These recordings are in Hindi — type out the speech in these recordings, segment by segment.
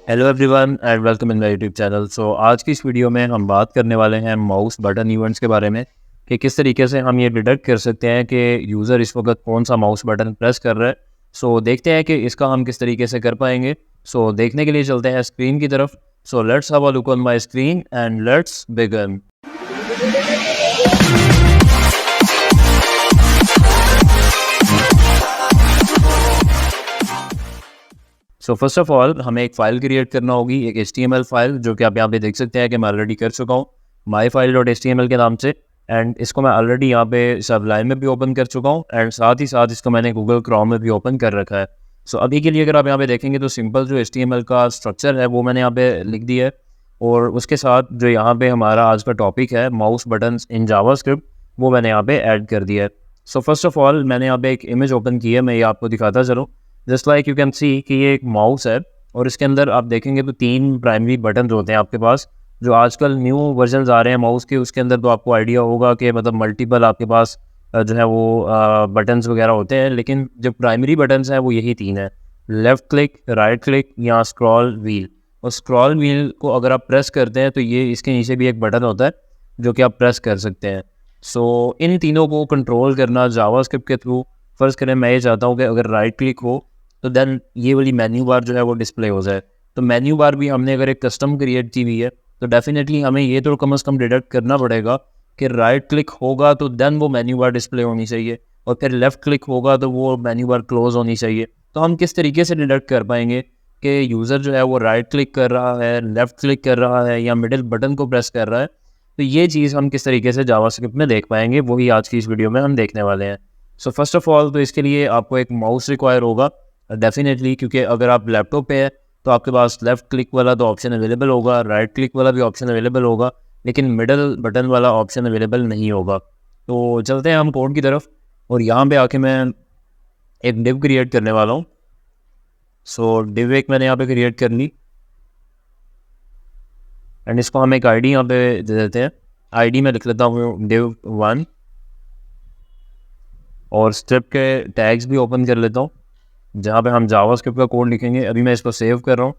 Hello everyone and welcome in my YouTube channel. So आज की इस वीडियो में हम बात करने वाले हैं माउस बटन इवेंट्स के बारे में कि किस तरीके से हम ये डिटेक्ट कर सकते हैं कि यूज़र इस वक्त कौन सा माउस बटन प्रेस कर रहा है। सो देखते हैं कि इसका हम किस तरीके से कर पाएंगे। सो देखने के लिए चलते हैं स्क्रीन की तरफ। So let's have a look on my screen and let's begin. So first of all हमें एक फ़ाइल क्रिएट करना होगी, एक HTML फाइल, जो कि आप यहाँ पे देख सकते हैं कि मैं ऑलरेडी कर चुका हूँ myfile.html के नाम से। एंड इसको मैं ऑलरेडी यहाँ पे सबलाइन में भी ओपन कर चुका हूँ एंड साथ ही साथ इसको मैंने गूगल क्रोम में भी ओपन कर रखा है। सो अभी के लिए अगर आप यहाँ पे देखेंगे तो सिंपल जो HTML का स्ट्रक्चर है वो मैंने यहाँ पे लिख दिया है। और उसके साथ जो यहाँ पे हमारा आज का टॉपिक है माउस बटन्स इन जावास्क्रिप्ट, वो मैंने यहाँ पे ऐड कर दिया है। सो फर्स्ट ऑफ ऑल मैंने यहाँ पे एक इमेज ओपन की है, मैं ये आपको दिखाता चलूँ। Just like you can see कि ये एक माउस है और इसके अंदर आप देखेंगे तो 3 प्राइमरी बटन होते हैं आपके पास। जो आजकल न्यू वर्जन आ रहे हैं माउस के, उसके अंदर तो आपको आइडिया होगा कि मतलब मल्टीपल आपके पास जो है वो बटन्स वगैरह होते हैं, लेकिन जो प्राइमरी बटन्स हैं वो यही 3 है, लेफ़्ट क्लिक, राइट क्लिक या स्क्रॉल व्हील। और स्क्रॉल व्हील को अगर आप प्रेस करते हैं तो ये इसके नीचे भी एक बटन होता है जो कि आप प्रेस कर सकते हैं। सो इन तीनों को कंट्रोल करना जावास्क्रिप्ट के थ्रू, फ़र्ज़ करें मैं ये चाहता हूँ कि अगर राइट क्लिक हो तो देन ये वाली मेन्यू बार जो है वो डिस्प्ले हो जाए। तो मेन्यू बार भी हमने अगर एक कस्टम क्रिएट की हुई है तो डेफिनेटली हमें ये तो कम से कम डिटेक्ट करना पड़ेगा कि राइट क्लिक होगा तो देन वो मेन्यू बार डिस्प्ले होनी चाहिए, और फिर लेफ़्ट क्लिक होगा तो वो मेन्यू बार क्लोज होनी चाहिए। तो हम किस तरीके से डिटेक्ट कर पाएंगे कि यूज़र जो है वो राइट क्लिक कर रहा है, लेफ़्ट क्लिक कर रहा है या मिडिल बटन को प्रेस कर रहा है? तो ये चीज़ हम किस तरीके से जावास्क्रिप्ट में देख पाएंगे, वही आज की इस वीडियो में हम देखने वाले हैं। सो फर्स्ट ऑफ ऑल तो इसके लिए आपको एक माउस रिक्वायर होगा डेफिनेटली, क्योंकि अगर आप लैपटॉप पे है तो आपके पास लेफ़्ट क्लिक वाला तो ऑप्शन अवेलेबल होगा, राइट क्लिक वाला भी ऑप्शन अवेलेबल होगा, लेकिन मिडल बटन वाला ऑप्शन अवेलेबल नहीं होगा। तो चलते हैं हम कोड की तरफ और यहाँ पे आके मैं एक डिव क्रिएट करने वाला हूँ। सो डिव एक मैंने यहाँ पे क्रिएट कर ली एंड इसको हम एक आईडी यहाँ पे दे देते हैं। आईडी में लिख लेता हूँ div1 और स्ट्रिप के टैग्स भी ओपन कर लेता हूँ जहाँ पे हम जावास्क्रिप्ट का कोड लिखेंगे। अभी मैं इसको सेव कर रहा हूँ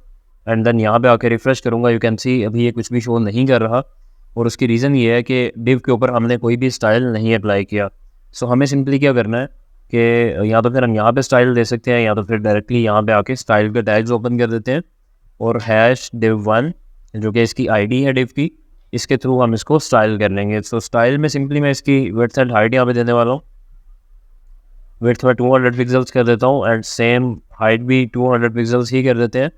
एंड देन यहाँ पे आके रिफ़्रेश करूँगा। यू कैन सी अभी ये कुछ भी शो नहीं कर रहा, और उसकी रीज़न ये है कि डिव के ऊपर हमने कोई भी स्टाइल नहीं अप्लाई किया। सो हमें सिंपली क्या करना है कि या तो फिर हम यहाँ पे स्टाइल दे सकते हैं या तो फिर डायरेक्टली यहाँ पे आके स्टाइल के टैग्स ओपन कर देते हैं और #div1 जो कि इसकी आईडी है डिव की, इसके थ्रू हम इसको स्टाइल कर लेंगे। सो स्टाइल में सिंपली मैं इसकी विड्थ एंड हाइट यहाँ पे देने वाला हूँ। विड्थ में 200 पिक्सल्स कर देता हूँ एंड सेम हाइट भी 200 पिक्सल्स ही कर देते हैं,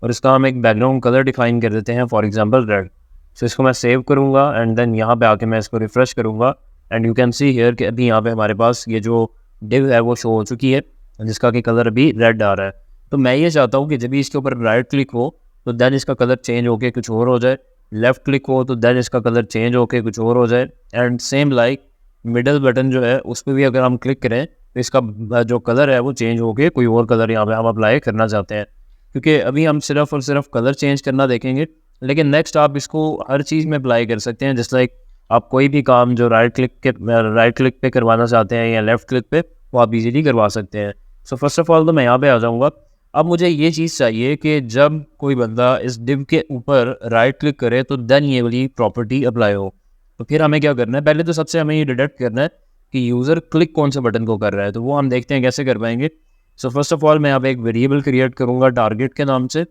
और इसका हम एक बैकग्राउंड कलर डिफाइन कर देते हैं, फॉर एग्जांपल रेड। सो इसको मैं सेव करूँगा एंड देन यहाँ पे आके मैं इसको रिफ़्रेश करूँगा and you can see here कि अभी यहाँ पे हमारे पास ये जो डिव है वो शो हो चुकी है जिसका कि कलर अभी रेड आ रहा है। तो मैं ये चाहता हूँ कि जब भी इसके ऊपर राइट क्लिक हो तो देन इसका कलर चेंज होके कुछ और हो जाए, लेफ़्ट क्लिक हो तो देन इसका कलर चेंज होके कुछ और हो जाए, and same like middle button जो है उस पर भी अगर हम क्लिक करें तो इसका जो कलर है वो चेंज होके कोई और कलर यहाँ पे हम अप्लाई करना चाहते हैं। क्योंकि अभी हम सिर्फ और सिर्फ कलर चेंज करना देखेंगे, लेकिन नेक्स्ट आप इसको हर चीज़ में अप्लाई कर सकते हैं। जस्ट लाइक आप कोई भी काम जो राइट क्लिक पे करवाना चाहते हैं या लेफ़्ट क्लिक पे, वो आप इजीली करवा सकते हैं। सो फर्स्ट ऑफ ऑल तो मैं यहाँ पे आ जाऊँगा। अब मुझे ये चीज़ चाहिए कि जब कोई बंदा इस डिव के ऊपर राइट क्लिक करे तो देन ये वाली प्रॉपर्टी अप्लाई हो। तो फिर हमें क्या करना है, पहले तो सबसे हमें ये डिटेक्ट करना है कि यूज़र क्लिक कौन से बटन को कर रहा है, तो वो हम देखते हैं कैसे कर पाएंगे। सो फर्स्ट ऑफ ऑल मैं यहाँ पे एक वेरिएबल क्रिएट करूँगा टारगेट के नाम से,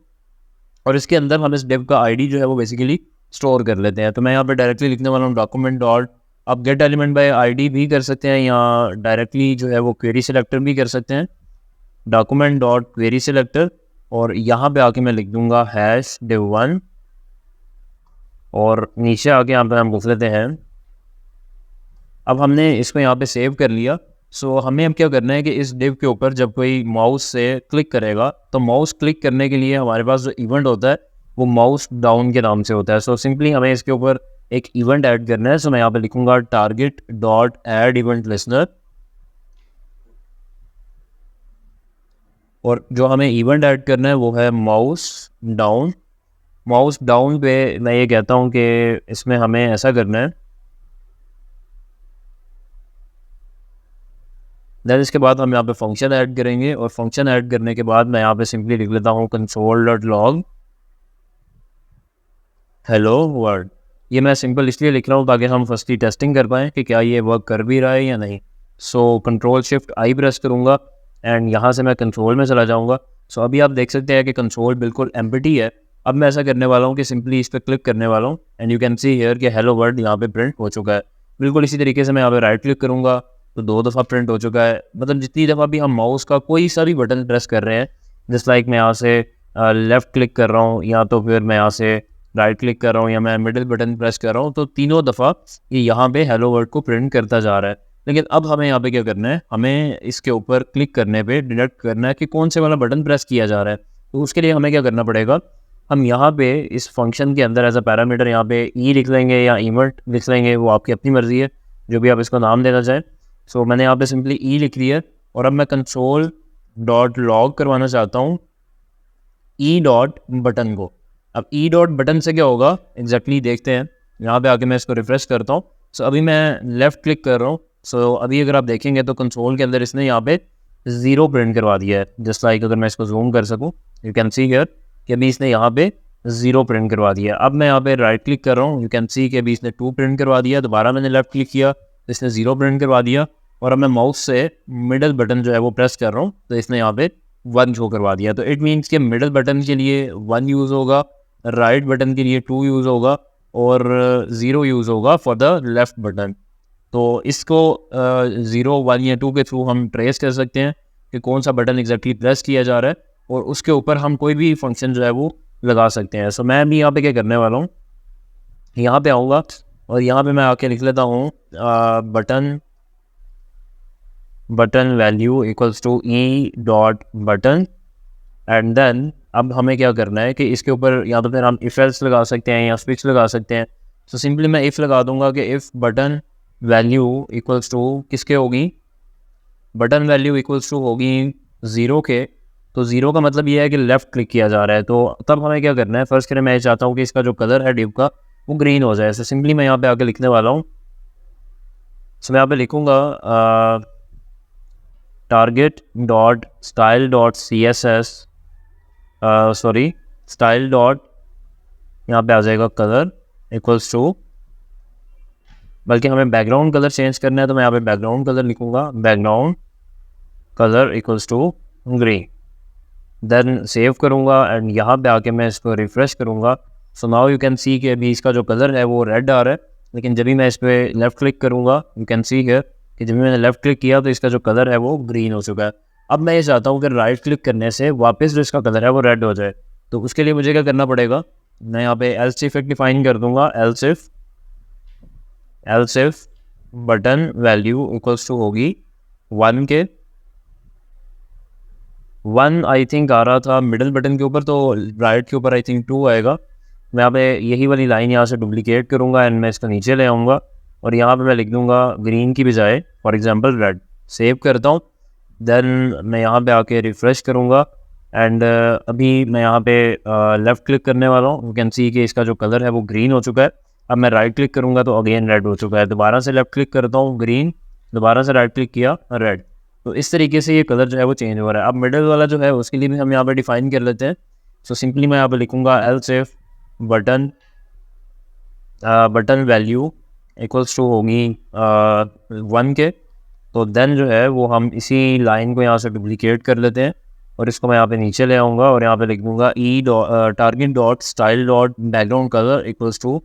और इसके अंदर हम इस डिव का आईडी जो है वो बेसिकली स्टोर कर लेते हैं। तो मैं यहाँ पे डायरेक्टली लिखने वाला हूँ डॉक्यूमेंट डॉट, आप गेट एलिमेंट बाय आईडी भी कर सकते हैं या डायरेक्टली जो है वो क्वेरी सिलेक्टर भी कर सकते हैं, डॉक्यूमेंट डॉट क्वेरी सिलेक्टर, और यहाँ पे आके मैं लिख दूंगा #div1 और नीचे आके यहाँ पे हम लिख लेते हैं। अब हमने इसको यहाँ पे सेव कर लिया। सो हमें अब क्या करना है कि इस डिव के ऊपर जब कोई माउस से क्लिक करेगा तो माउस क्लिक करने के लिए हमारे पास जो इवेंट होता है वो माउस डाउन के नाम से होता है। सो सिंपली हमें इसके ऊपर एक इवेंट ऐड करना है। सो मैं यहाँ पे लिखूंगा target dot add event listener, और जो हमें इवेंट ऐड करना है वो है माउस डाउन। माउस डाउन पे मैं ये कहता हूँ कि इसमें हमें ऐसा करना है, देन इसके बाद हम यहाँ पे फंक्शन ऐड करेंगे, और फंक्शन ऐड करने के बाद मैं यहाँ पे सिंपली लिख लेता हूँ console.log हेलो वर्ल्ड। ये मैं सिंपल इसलिए लिख रहा हूँ ताकि हम फर्स्टली टेस्टिंग कर पाएँ कि क्या ये वर्क कर भी रहा है या नहीं। सो कंट्रोल शिफ्ट आई प्रेस करूँगा एंड यहाँ से मैं कंट्रोल में चला जाऊँगा। सो अभी आप देख सकते हैं कि कंट्रोल बिल्कुल एम्प्टी है। अब मैं ऐसा करने वाला हूँ कि सिंपली इस पर क्लिक करने वाला हूँ and you can see here कि हेलो वर्ल्ड यहाँ पे प्रिंट हो चुका है। बिल्कुल इसी तरीके से मैं यहाँ पे राइट क्लिक करूँगा तो 2 दफ़ा प्रिंट हो चुका है। मतलब जितनी दफ़ा भी हम माउस का कोई सा भी बटन प्रेस कर रहे हैं, जस्ट लाइक मैं यहाँ से लेफ़्ट क्लिक कर रहा हूँ या तो फिर मैं यहाँ से राइट क्लिक कर रहा हूँ या मैं मिडिल बटन प्रेस कर रहा हूँ, तो तीनों दफ़ा ये यहाँ पे हेलो वर्ल्ड को प्रिंट करता जा रहा है। लेकिन अब हमें यहाँ पे क्या करना है, हमें इसके ऊपर क्लिक करने पे डिटेक्ट करना है कि कौन से वाला बटन प्रेस किया जा रहा है। तो उसके लिए हमें क्या करना पड़ेगा, हम यहाँ पे इस फंक्शन के अंदर एज अ पैरामीटर यहाँ पे ई लिख लेंगे या इवेंट लिख लेंगे, वो आपकी अपनी मर्जी है, जो भी आप इसको नाम देना चाहें। सो मैंने यहाँ पे सिंपली ई लिख लिया है और अब मैं कंसोल डॉट लॉग करवाना चाहता हूँ ई डॉट बटन को। अब ई डॉट बटन से क्या होगा एग्जैक्टली देखते हैं। यहाँ पे आके मैं इसको रिफ्रेश करता हूँ। सो अभी मैं लेफ़्ट क्लिक कर रहा हूँ। सो अभी अगर आप देखेंगे तो कंसोल के अंदर इसने यहाँ पे 0 प्रिंट करवा दिया है। जस्ट लाइक अगर मैं इसको जूम कर सकूँ, यू कैन सी हियर कि अभी इसने यहाँ पे 0 प्रिंट करवा दिया। अब मैं यहाँ पे राइट क्लिक कर रहा हूँ, यू कैन सी कि अभी इसने 2 प्रिंट करवा दिया। दोबारा मैंने लेफ़्ट क्लिक किया तो इसने 0 प्रिंट करवा दिया और अब मैं माउस से मिडल बटन जो है वो प्रेस कर रहा हूँ तो इसने यहाँ पे 1 शो करवा दिया। तो इट मीन्स कि मिडल बटन के लिए 1 यूज़ होगा, राइट बटन के लिए 2 यूज़ होगा और 0 यूज़ होगा फॉर द लेफ़्ट बटन। तो इसको 0, 1 या 2 के थ्रू हम ट्रेस कर सकते हैं कि कौन सा बटन एग्जैक्टली प्रेस किया जा रहा है और उसके ऊपर हम कोई भी फंक्शन जो है वो लगा सकते हैं। सो मैं भी यहाँ पे क्या करने वाला हूँ, यहाँ पे आऊँगा और यहाँ पे मैं आके लिख लेता हूँ button value equals to E dot button and then अब हमें क्या करना है कि इसके ऊपर या तो फिर हम इफ एल्स लगा सकते हैं या स्विच लगा सकते हैं। सो सिंपली मैं इफ़ लगा दूंगा कि if button value equals to किसके होगी, बटन वैल्यू इक्वल्स टू होगी 0 के। तो 0 का मतलब ये है कि लेफ़्ट क्लिक किया जा रहा है। तो तब हमें क्या करना है, फर्स्ट करें मैं चाहता हूँ कि इसका जो कलर है डिव का वो ग्रीन हो जाए। सो सिंपली मैं यहाँ पे आके लिखने वाला हूँ। सो मैं यहाँ पे लिखूँगा target dot style dot C S S sorry style dot यहाँ पे आ जाएगा कलर इक्वल्स टू, बल्कि हमें बैकग्राउंड कलर चेंज करना है तो मैं यहाँ पे बैकग्राउंड कलर लिखूँगा, background colour equals to green. Then save करूँगा एंड यहाँ पे आके मैं इसको रिफ्रेश करूँगा। So now you can see कि अभी इसका जो कलर है वो रेड आ रहा है, लेकिन जब भी मैं इस पर लेफ़्ट क्लिक करूँगा यू कैन सी हियर कि जब भी मैंने लेफ़्ट क्लिक किया तो इसका जो कलर है वो ग्रीन हो चुका है। अब मैं ये चाहता हूँ कि राइट क्लिक करने से वापस जो इसका कलर है वो रेड हो जाए। तो उसके लिए मुझे क्या करना पड़ेगा, मैं यहाँ पे एल्स इफ डिफाइन कर दूँगा, else if button value equals to होगी 1 के। 1 आई थिंक आ रहा था मिडल बटन के ऊपर, तो राइट के ऊपर आई थिंक 2 आएगा। मैं यहाँ पे यही वाली लाइन यहाँ से डुप्लीकेट करूँगा एंड मैं इसको नीचे ले आऊँगा और यहाँ पे मैं लिख दूँगा ग्रीन की बजाय फॉर एग्जांपल रेड। सेव करता हूँ, देन मैं यहाँ पे आके रिफ़्रेश करूँगा एंड अभी मैं यहाँ पे लेफ़्ट क्लिक करने वाला हूँ। यू कैन सी कि इसका जो कलर है वो ग्रीन हो चुका है। अब मैं राइट क्लिक करूँगा तो अगेन रेड हो चुका है। दोबारा से लेफ़्ट क्लिक करता हूँ, ग्रीन, दोबारा से राइट क्लिक किया, रेड। तो इस तरीके से ये कलर जो है वो चेंज हो रहा है। अब मिडल वाला जो है उसके लिए भी हम यहाँ पे डिफ़ाइन कर लेते हैं। सो सिंपली मैं यहाँ पे लिखूँगा else if button value equals to होगी 1 के। तो देन जो है वो हम इसी लाइन को यहाँ से डुप्लीकेट कर लेते हैं और इसको मैं यहाँ पे नीचे ले आऊँगा और यहाँ पे लिख दूँगा e target dot style dot background colour equals to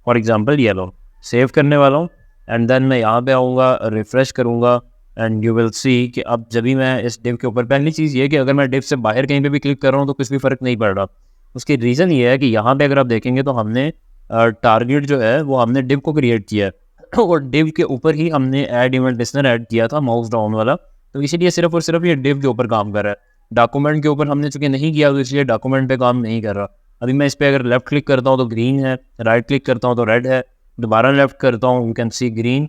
for example yellow. Save करने वाला हूँ एंड देन मैं यहाँ पे आऊँगा, रिफ़्रेश करूँगा एंड यू विल सी कि अब जब भी मैं इस डिव के ऊपर, पहली चीज़ ये है कि अगर मैं डिव से बाहर कहीं पे भी क्लिक कर रहा हूँ तो कुछ भी फ़र्क नहीं पड़ रहा। उसकी रीज़न ये है कि यहाँ पे अगर आप देखेंगे तो हमने टारगेट जो है वो हमने डिव को क्रिएट किया है और डिव के ऊपर ही हमने ऐड इवेंट लिस्नर ऐड किया था माउस डाउन वाला। तो इसीलिए सिर्फ और सिर्फ ये डिव के ऊपर काम कर रहा है। डॉक्यूमेंट के ऊपर हमने चूँकि नहीं किया तो इसलिए डॉक्यूमेंट पे काम नहीं कर रहा। अभी मैं इस पर अगर लेफ़्ट क्लिक करता हूँ तो ग्रीन है, राइट क्लिक करता हूँ तो रेड है, दोबारा लेफ़्ट करता हूँ यू कैन सी ग्रीन।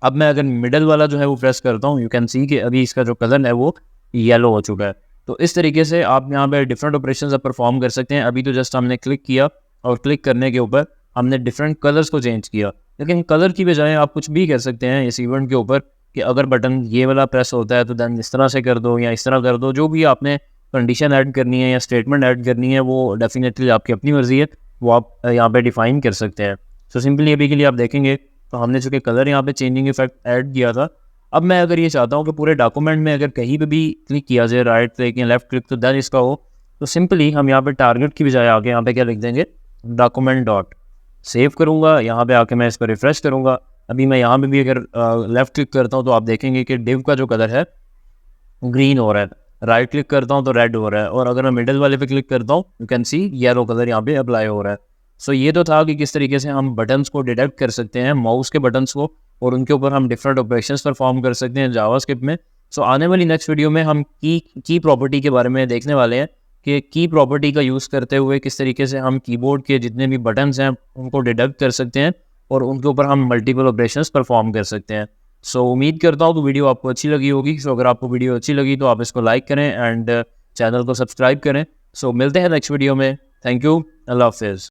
अब मैं अगर मिडल वाला जो है वो प्रेस करता हूँ, यू कैन सी कि अभी इसका जो कलर है वो येलो हो चुका है। तो इस तरीके से आप यहाँ पे डिफरेंट ऑपरेशंस आप परफॉर्म कर सकते हैं। अभी तो जस्ट हमने क्लिक किया और क्लिक करने के ऊपर हमने डिफरेंट कलर्स को चेंज किया, लेकिन कलर की बजाय आप कुछ भी कर सकते हैं इस इवेंट के ऊपर कि अगर बटन ये वाला प्रेस होता है तो देन इस तरह से कर दो या इस तरह कर दो। जो भी आपने कंडीशन ऐड करनी है या स्टेटमेंट ऐड करनी है वो डेफिनेटली आपकी अपनी मर्जी है। वो आप यहाँ पे डिफाइन कर सकते हैं। सो सिंपली अभी के लिए आप देखेंगे तो हमने चूँकि कलर यहाँ पे चेंजिंग इफेक्ट ऐड किया था। अब मैं अगर ये चाहता हूँ कि पूरे डॉक्यूमेंट में अगर कहीं पे भी क्लिक किया जाए, राइट क्लिक या लेफ्ट क्लिक, तो देन इसका हो, तो सिंपली हम यहाँ पे टारगेट की बजाय आके यहाँ पे क्या लिख देंगे, डॉक्यूमेंट डॉट। सेव करूँगा, यहाँ पे आके मैं इस पर रिफ्रेश करूँगा। अभी मैं यहाँ पे भी अगर लेफ्ट क्लिक करता हूँ तो आप देखेंगे कि डिव का जो कलर है ग्रीन हो रहा है, राइट क्लिक करता हूँ तो रेड हो रहा है, और अगर मैं मिडिल वाले पे क्लिक करता हूँ you can C yellow colour यहाँ पे अप्लाई हो रहा है। सो ये तो था कि किस तरीके से हम बटन्स को डिटेक्ट कर सकते हैं, माउस के बटन्स को, और उनके ऊपर हम डिफरेंट ऑपरेशंस परफॉर्म कर सकते हैं जावास्क्रिप्ट में। सो आने वाली नेक्स्ट वीडियो में हम की प्रॉपर्टी के बारे में देखने वाले हैं कि की प्रॉपर्टी का यूज़ करते हुए किस तरीके से हम कीबोर्ड के जितने भी बटन्स हैं उनको डिटेक्ट कर सकते हैं और उनके ऊपर हम मल्टीपल ऑपरेशंस परफॉर्म कर सकते हैं। सो उम्मीद करता हूँ कि वीडियो आपको अच्छी लगी होगी। सो अगर आपको वीडियो अच्छी लगी तो आप इसको लाइक करें एंड चैनल को सब्सक्राइब करें। सो मिलते हैं नेक्स्ट वीडियो में। थैंक यू, अल्लाह हाफिज़।